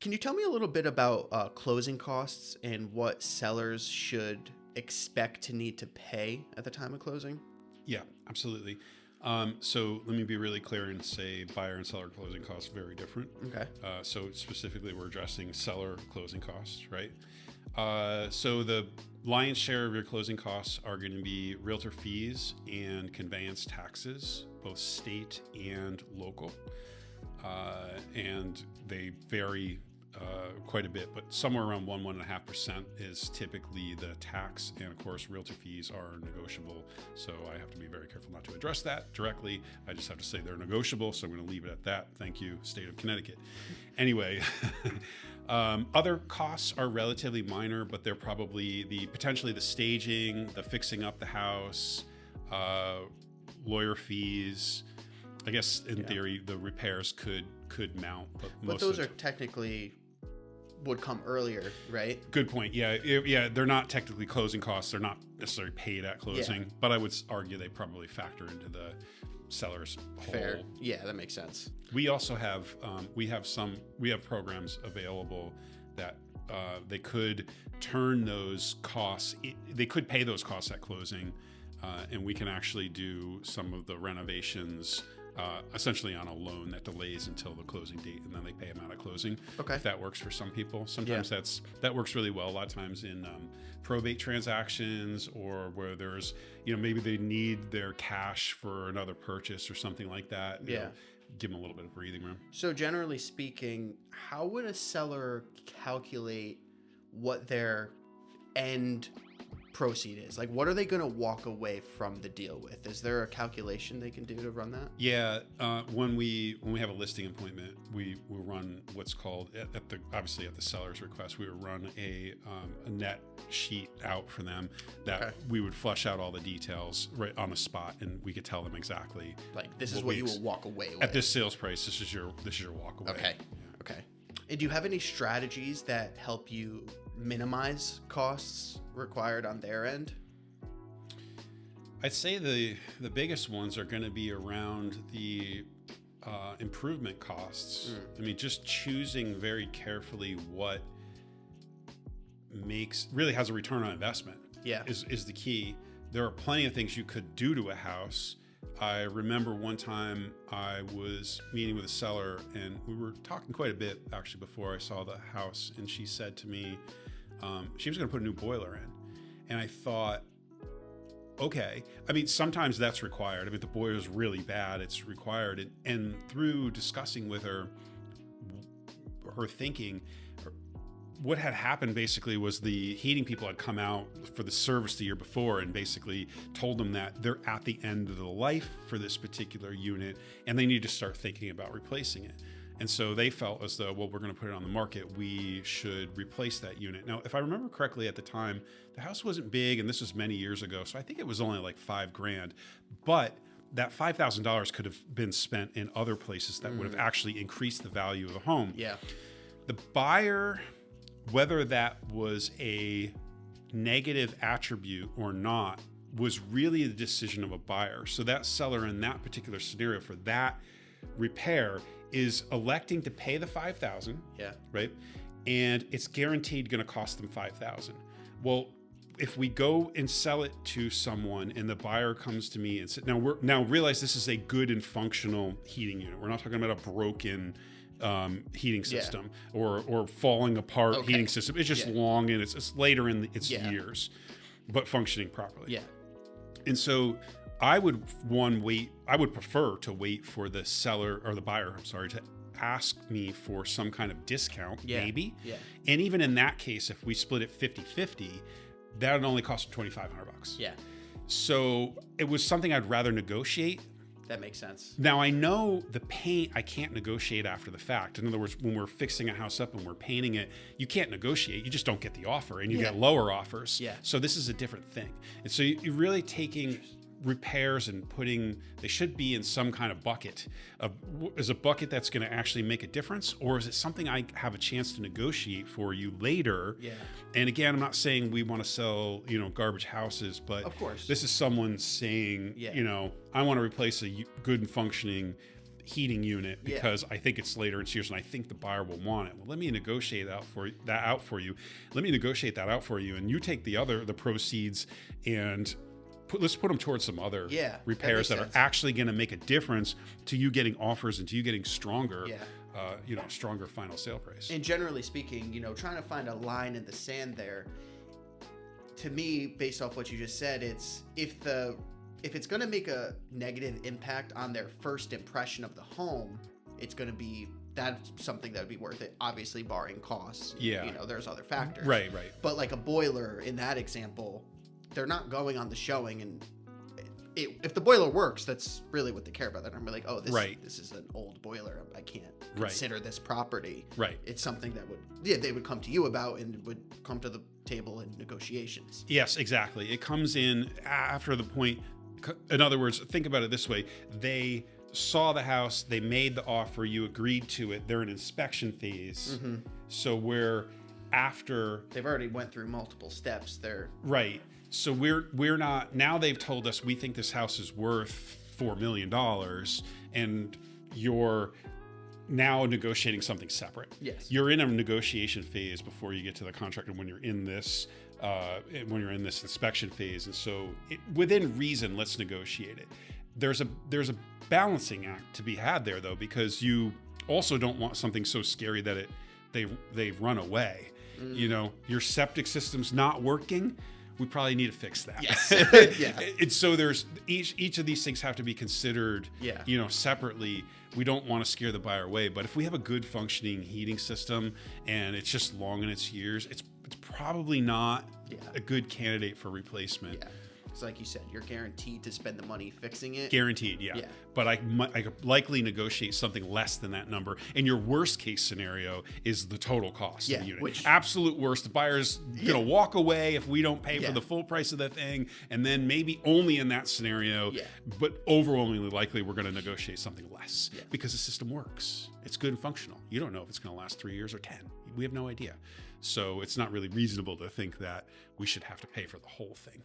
Can you tell me a little bit about closing costs and what sellers should expect to need to pay at the time of closing? Yeah, absolutely. So let me be really clear and say buyer and seller closing costs very different. Okay. So specifically, we're addressing seller closing costs, right? So the lion's share of your closing costs are going to be realtor fees and conveyance taxes, both state and local. And they vary quite a bit, but somewhere around 1.5% is typically the tax. And of course, realtor fees are negotiable. So I have to be very careful not to address that directly. I just have to say they're negotiable. So I'm going to leave it at that. Thank you, state of Connecticut. Anyway, other costs are relatively minor, but they're probably potentially the staging, the fixing up the house, lawyer fees. I guess in theory, the repairs could mount, but those are technically would come earlier, right? Good point. Yeah. They're not technically closing costs. They're not necessarily paid at closing, but I would argue they probably factor into the seller's Fair. whole. Yeah, that makes sense. We also have we have programs available that they could turn those costs. They could pay those costs at closing, and we can actually do some of the renovations. Essentially on a loan that delays until the closing date, and then they pay them out at closing. Okay. If that works for some people. Sometimes that works really well. A lot of times in probate transactions, or where there's, maybe they need their cash for another purchase or something like that. You know, give them a little bit of breathing room. So generally speaking, how would a seller calculate what their end proceed is? Like, what are they going to walk away from the deal with? Is there a calculation they can do to run that? Yeah, when we have a listing appointment, we will run what's called obviously at the seller's request, we would run a net sheet out for them that we would flush out all the details right on the spot, and we could tell them exactly like this is what you will walk away with at this sales price. This is your walk away. Okay. And do you have any strategies that help you minimize costs required on their end? I'd say the biggest ones are going to be around the improvement costs. I mean, just choosing very carefully what really has a return on investment is the key. There are plenty of things you could do to a house. I remember one time I was meeting with a seller, and we were talking quite a bit actually before I saw the house, and she said to me she was going to put a new boiler in, and I thought, okay. I mean, sometimes that's required. I mean, the boiler is really bad; it's required, and through discussing with her thinking. What had happened basically was the heating people had come out for the service the year before and basically told them that they're at the end of the life for this particular unit and they need to start thinking about replacing it. And so they felt as though, well, we're going to put it on the market. We should replace that unit. Now, if I remember correctly at the time, the house wasn't big and this was many years ago. So I think it was only like $5,000, but that $5,000 could have been spent in other places that would have actually increased the value of the home. Yeah. The buyer, whether that was a negative attribute or not, was really the decision of a buyer. So that seller in that particular scenario for that repair is electing to pay the $5,000. Yeah. Right. And it's guaranteed going to cost them $5,000. Well, if we go and sell it to someone and the buyer comes to me and said, now realize this is a good and functional heating unit. We're not talking about a broken heating system or falling apart heating system. It's just long and it's later in its years, but functioning properly. Yeah. And so I would prefer to wait for the seller or the buyer, to ask me for some kind of discount, maybe. Yeah. And even in that case, if we split it 50-50, that would only cost $2,500. Yeah. So it was something I'd rather negotiate. That makes sense. Now, I know the paint, I can't negotiate after the fact. In other words, when we're fixing a house up and we're painting it, you can't negotiate. You just don't get the offer and you get lower offers. Yeah. So this is a different thing. And so you're really taking repairs and they should be in some kind of bucket. Is a bucket that's going to actually make a difference, or is it something I have a chance to negotiate for you later? Yeah. And again, I'm not saying we want to sell, garbage houses, but of course, this is someone saying, I want to replace a good and functioning heating unit because I think it's later in years and I think the buyer will want it. Well, let me negotiate that out for you. Let me negotiate that out for you, and you take the proceeds and let's put them towards some other repairs that are actually going to make a difference to you getting offers and to you getting stronger. Stronger final sale price. And generally speaking, trying to find a line in the sand there, to me, based off what you just said, it's if it's going to make a negative impact on their first impression of the home, that's something that would be worth it, obviously barring costs. There's other factors. Right. But like a boiler in that example, they're not going on the showing, and if the boiler works, that's really what they care about. Then I'm like, this is an old boiler. I can't consider this property. Right. It's something that they would come to you about and would come to the table in negotiations. Yes, exactly. It comes in after the point. In other words, think about it this way. They saw the house, they made the offer, you agreed to it. They're in inspection phase. Mm-hmm. So we're after. They've already went through multiple steps. They're right. So we're not, now they've told us we think this house is worth $4 million and you're now negotiating something separate. Yes. You're in a negotiation phase before you get to the contract, and when you're in this inspection phase. And so within reason, let's negotiate it. There's a balancing act to be had there though, because you also don't want something so scary that they run away. Mm. Your septic system's not working. We probably need to fix that. Yes. Yeah. And so there's each of these things have to be considered, separately. We don't want to scare the buyer away, but if we have a good functioning heating system and it's just long in its years, it's probably not a good candidate for replacement. Yeah. It's like you said, you're guaranteed to spend the money fixing it. Guaranteed, yeah. But I could likely negotiate something less than that number. And your worst case scenario is the total cost of the unit. Which, absolute worst, the buyer's going to walk away if we don't pay for the full price of the thing. And then maybe only in that scenario, but overwhelmingly likely we're going to negotiate something less because the system works. It's good and functional. You don't know if it's going to last 3 years or 10. We have no idea. So it's not really reasonable to think that we should have to pay for the whole thing.